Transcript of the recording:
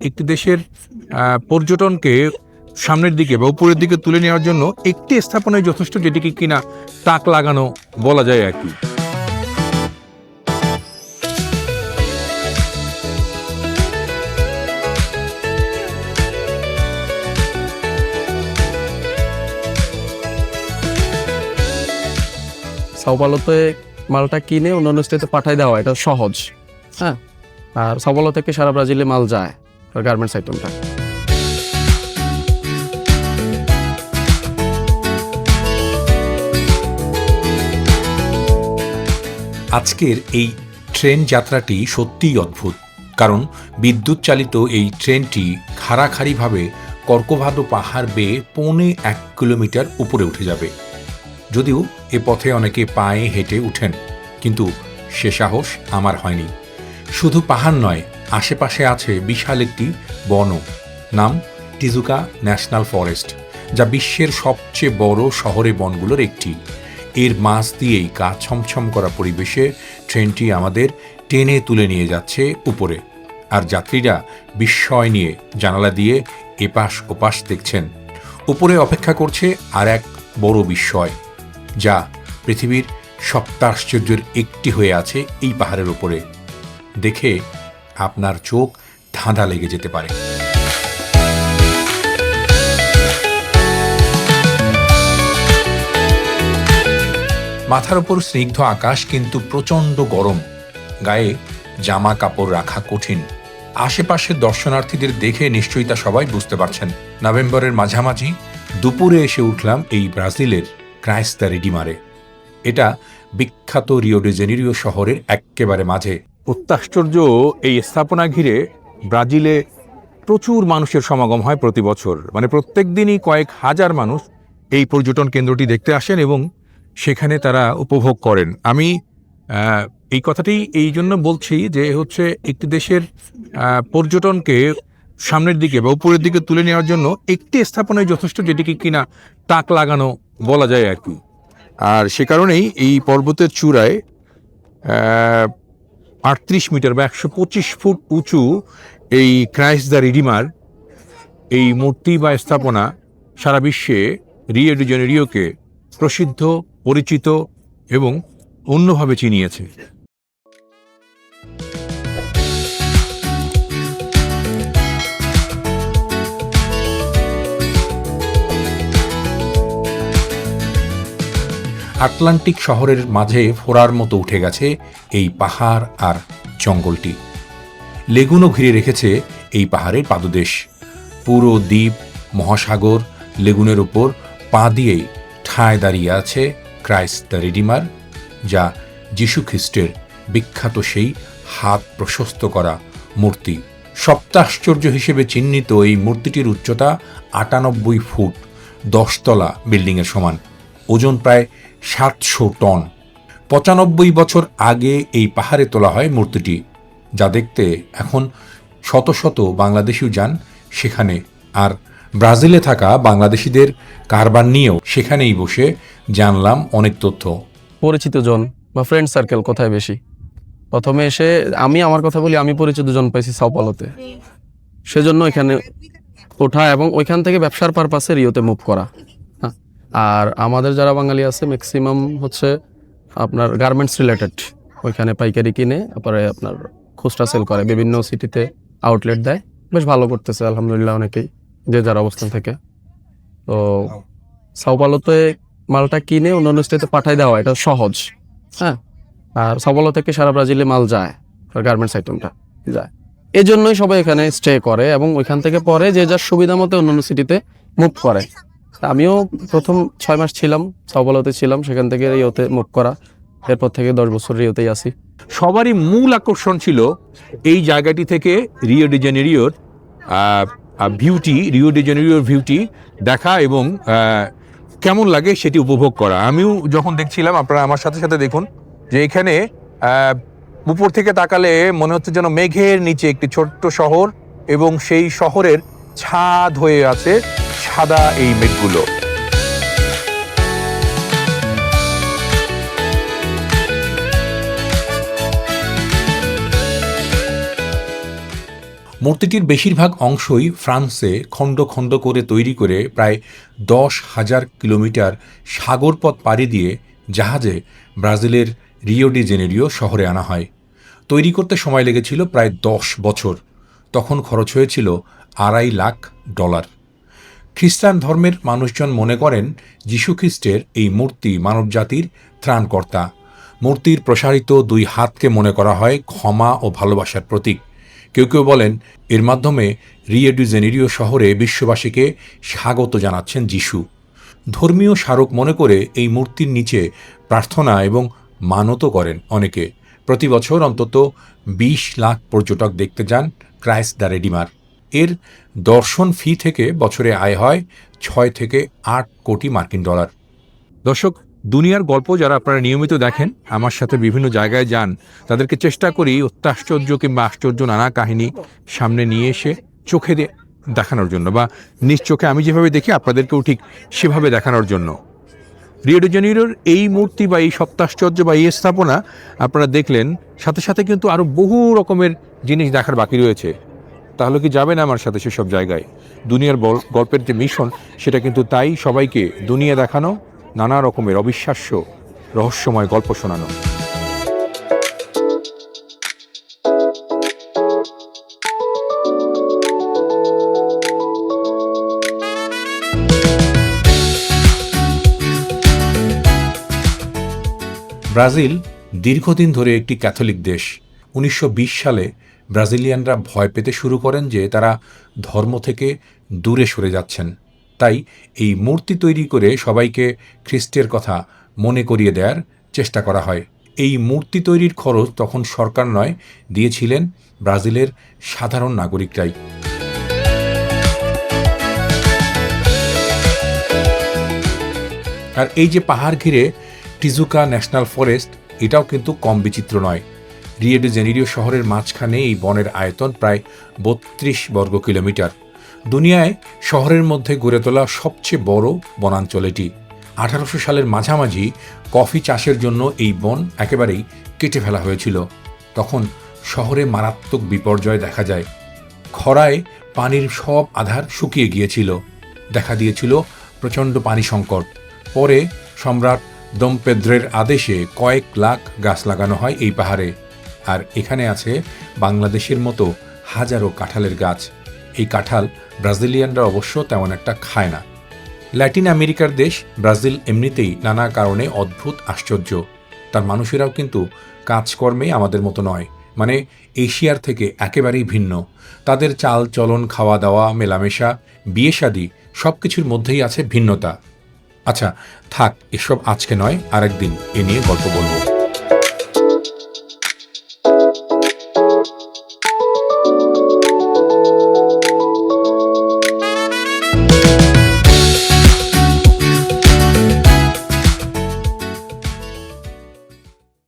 একটি দেশের পর্যটনকে সামনের দিকে বা উপরের দিকে তুলে নেওয়ার জন্য একটি স্থাপনায় যথেষ্ট, যেটিকে কিনা তাক লাগানো বলা যায় আর কি। সাও পাওলোতে মালটা কিনে অন্যান্য স্টেটে পাঠাই দেওয়া এটা সহজ। হ্যাঁ, আর সাও পাওলো থেকে সারা ব্রাজিলে মাল যায় গার্মেন্টস আইটেমটা। আজকের এই ট্রেন যাত্রাটি সত্যিই অদ্ভুত, কারণ বিদ্যুৎ চালিত এই ট্রেনটি খাড়াখাড়িভাবে কর্কভাদো পাহাড় বেয়ে 1.25 কিলোমিটার উপরে উঠে যাবে। যদিও এ পথে অনেকে পায়ে হেঁটে উঠেন, কিন্তু সে সাহস আমার হয়নি। শুধু পাহাড় নয়, আশেপাশে আছে বিশাল একটি বন, নাম টিজুকা ন্যাশনাল ফরেস্ট, যা বিশ্বের সবচেয়ে বড় শহরে বনগুলোর একটি। এর মাঝ দিয়েই গা ছমছম করা পরিবেশে ট্রেনটি আমাদের টেনে তুলে নিয়ে যাচ্ছে উপরে, আর যাত্রীরা বিস্ময় নিয়ে জানালা দিয়ে এপাশ ওপাশ দেখছেন। উপরে অপেক্ষা করছে আর এক বড় বিস্ময়, যা পৃথিবীর সপ্তাশ্চর্যের একটি হয়ে আছে এই পাহাড়ের উপরে। দেখে আপনার চোখ ধাঁধা লেগে যেতে পারে। মাথার উপর স্নিগ্ধ আকাশ, কিন্তু প্রচণ্ড গরম, গায়ে জামা কাপড় রাখা কঠিন। আশেপাশের দর্শনার্থীদের দেখে নিশ্চয়ই তা সবাই বুঝতে পারছেন। নভেম্বরের মাঝামাঝি দুপুরে এসে উঠলাম এই ব্রাজিলের ক্রাইস দ্য রিডিমারে। এটা বিখ্যাত রিও ডি জেনেরিও শহরের একেবারে মাঝে। অত্যাশ্চর্য এই স্থাপনা ঘিরে ব্রাজিলে প্রচুর মানুষের সমাগম হয় প্রতি বছর। মানে প্রত্যেক দিনই কয়েক হাজার মানুষ এই পর্যটন কেন্দ্রটি দেখতে আসেন এবং সেখানে তারা উপভোগ করেন। আমি এই কথাটি এই জন্য বলছি যে হচ্ছে একটি দেশের পর্যটনকে সামনের দিকে বা উপরের দিকে তুলে নেওয়ার জন্য একটি স্থাপনায় যথেষ্ট, যেটিকে কিনা তাক লাগানো বলা যায় আর কি। আর সে কারণেই এই পর্বতের চূড়ায় 38 মিটার বা 125 ফুট উঁচু এই ক্রাইস্ট দ্য রিডিমার এই মূর্তি বা স্থাপনা সারা বিশ্বে রিও ডি জেনেরিওকে প্রসিদ্ধ, পরিচিত এবং অন্যভাবে চিনিয়েছে। আটলান্টিক শহরের মাঝে ফোড়ার মতো উঠে গেছে এই পাহাড় আর জঙ্গলটি। লেগুনও ঘিরে রেখেছে এই পাহাড়ের পাদদেশ। পুরো দ্বীপ, মহাসাগর, লেগুনের উপর পা দিয়েই ঠায় দাঁড়িয়ে আছে ক্রাইস্ট দ্য রিডিমার, যা যীশু খ্রিস্টের বিখ্যাত সেই হাত প্রশস্ত করা মূর্তি। সপ্তাশ্চর্য হিসেবে চিহ্নিত এই মূর্তিটির উচ্চতা 98 ফুট, 10 তলা বিল্ডিংয়ের সমান, ওজন প্রায় 700 টন। 95 বছর আগে এই পাহাড়ে তোলা হয় মূর্তিটি, যা দেখতে এখন শত শত বাংলাদেশিও যান সেখানে। আর ব্রাজিলে থাকা বাংলাদেশিদের কারবার নিয়েও সেখানেই বসে জানলাম অনেক তথ্য। পরিচিত জন বা ফ্রেন্ড সার্কেল কোথায় বেশি? প্রথমে এসে আমি আমার কথা বলি, আমি পরিচিত জন পাইছি সাও পাওলোতে, সেজন্য এখানে ওঠা এবং ওইখান থেকে ব্যবসার পারপাসে রিওতে মুভ করা। হ্যাঁ, আর আমাদের যারা বাঙালি আছে ম্যাক্সিমাম হচ্ছে আপনার গার্মেন্টস রিলেটেড, ওইখানে পাইকারি কিনে তারপরে আপনার খুচরা সেল করে, বিভিন্ন সিটিতে আউটলেট দেয়, বেশ ভালো করতেছে আলহামদুলিল্লাহ অনেকেই, যে যার অবস্থান থেকে। তো সাও পাওলোতে মালটা কিনে অন্যান্য স্টেটে পাঠাই দেওয়া এটা সহজ। হ্যাঁ, আর সাও পাওলো থেকে সারা ব্রাজিলে মাল যায় গার্মেন্টস আইটেমটা যায়, এই জন্যই সবাই এখানে স্টে করে এবং ওইখান থেকে পরে যে যার সুবিধা মতো অন্যান্য সিটিতে মুভ করে। আমিও প্রথম 6 মাস ছিলাম সাও পাওলোতে ছিলাম, সেখান থেকে রিওতে মুভ করা, এরপর থেকে 10 বছর রিওতেই আছি। সবারই মূল আকর্ষণ ছিল এই জায়গাটি থেকে রিও ডি জেনেরিওর ভিউটি দেখা এবং কেমন লাগে সেটি উপভোগ করা। আমিও যখন দেখছিলাম, আপনারা আমার সাথে সাথে দেখুন যে এখানে উপর থেকে তাকালে মনে হচ্ছে যেন মেঘের নিচে একটি ছোট্ট শহর এবং সেই শহরের ছাদ হয়ে আছে সাদা এই মেঘগুলো। মূর্তিটির বেশিরভাগ অংশই ফ্রান্সে খণ্ড খণ্ড করে তৈরি করে প্রায় 10,000 কিলোমিটার সাগরপথ পাড়ি দিয়ে জাহাজে ব্রাজিলের রিও ডি জেনেরিও শহরে আনা হয়। তৈরি করতে সময় লেগেছিল প্রায় 10 বছর। তখন খরচ হয়েছিল $2.5 লাখ। খ্রিস্টান ধর্মের মানুষজন মনে করেন যীশুখ্রিস্টের এই মূর্তি মানবজাতির ত্রাণকর্তা। মূর্তির প্রসারিত 2 হাতকে মনে করা হয় ক্ষমা ও ভালোবাসার প্রতীক। কেউ কেউ বলেন এর মাধ্যমে রিও ডি জেনেরিও শহরে বিশ্ববাসীকে স্বাগত জানাচ্ছেন যিশু। ধর্মীয় স্মারক মনে করে এই মূর্তির নিচে প্রার্থনা এবং মানতও করেন অনেকে। প্রতি বছর অন্তত 20 লাখ পর্যটক দেখতে যান ক্রাইস্ট দ্য রেডিমার। এর দর্শন ফি থেকে বছরে আয় হয় 6 থেকে 8 কোটি মার্কিন ডলার। দর্শক, দুনিয়ার গল্প যারা আপনারা নিয়মিত দেখেন, আমার সাথে বিভিন্ন জায়গায় যান, তাদেরকে চেষ্টা করি অত্যাশ্চর্য কিংবা আশ্চর্য নানা কাহিনী সামনে নিয়ে এসে চোখে দেখানোর জন্য, বা নিজ চোখে আমি যেভাবে দেখি আপনাদেরকেও ঠিক সেভাবে দেখানোর জন্য। রিও ডি জেনিরোর এই মূর্তি বা এই সপ্তাশ্চর্য বা এই স্থাপনা আপনারা দেখলেন, সাথে সাথে কিন্তু আরও বহু রকমের জিনিস দেখার বাকি রয়েছে। তাহলে কি যাবেন আমার সাথে সেসব জায়গায়? দুনিয়ার গল্পের যে মিশন, সেটা কিন্তু তাই, সবাইকে দুনিয়া দেখানো, নানা রকমের অবিশ্বাস্য রহস্যময় গল্প শোনানো। ব্রাজিল দীর্ঘদিন ধরে একটি ক্যাথলিক দেশ। 1920 সালে ব্রাজিলিয়ানরা ভয় পেতে শুরু করেন যে তারা ধর্ম থেকে দূরে সরে যাচ্ছেন। তাই এই মূর্তি তৈরি করে সবাইকে খ্রিস্টের কথা মনে করিয়ে দেওয়ার চেষ্টা করা হয়। এই মূর্তি তৈরির খরচ তখন সরকার নয়, দিয়েছিলেন ব্রাজিলের সাধারণ নাগরিকরাই। আর এই যে পাহাড় ঘিরে টিজুকা ন্যাশনাল ফরেস্ট, এটাও কিন্তু কম বিচিত্র নয়। রিও ডি জেনেরিও শহরের মাঝখানে এই বনের আয়তন প্রায় 32 বর্গ কিলোমিটার। দুনিয়ায় শহরের মধ্যে গড়ে তোলা সবচেয়ে বড় বনাঞ্চল এটি। 1800 সালের মাঝামাঝি কফি চাষের জন্য এই বন একেবারেই কেটে ফেলা হয়েছিল। তখন শহরে মারাত্মক বিপর্যয় দেখা যায়। খরায় পানির সব আধার শুকিয়ে গিয়েছিল, দেখা দিয়েছিল প্রচণ্ড পানি সংকট। পরে সম্রাট দম পেদ্রের আদেশে কয়েক লাখ গাছ লাগানো হয় এই পাহাড়ে। আর এখানে আছে বাংলাদেশের মতো হাজারো কাঁঠালের গাছ। এই কাঁঠাল ব্রাজিলিয়ানরা অবশ্য তেমন একটা খায় না। ল্যাটিন আমেরিকার দেশ ব্রাজিল এমনিতেই নানা কারণে অদ্ভুত আশ্চর্য। তার মানুষেরাও কিন্তু কাজকর্মে আমাদের মতো নয়, মানে এশিয়ার থেকে একেবারেই ভিন্ন। তাদের চাল চলন, খাওয়া দাওয়া, মেলামেশা, বিয়ে শাদী সব কিছুর মধ্যেই আছে ভিন্নতা। আচ্ছা থাক, এসব আজকে নয়, আরেকদিন এ নিয়ে গল্প বলবো।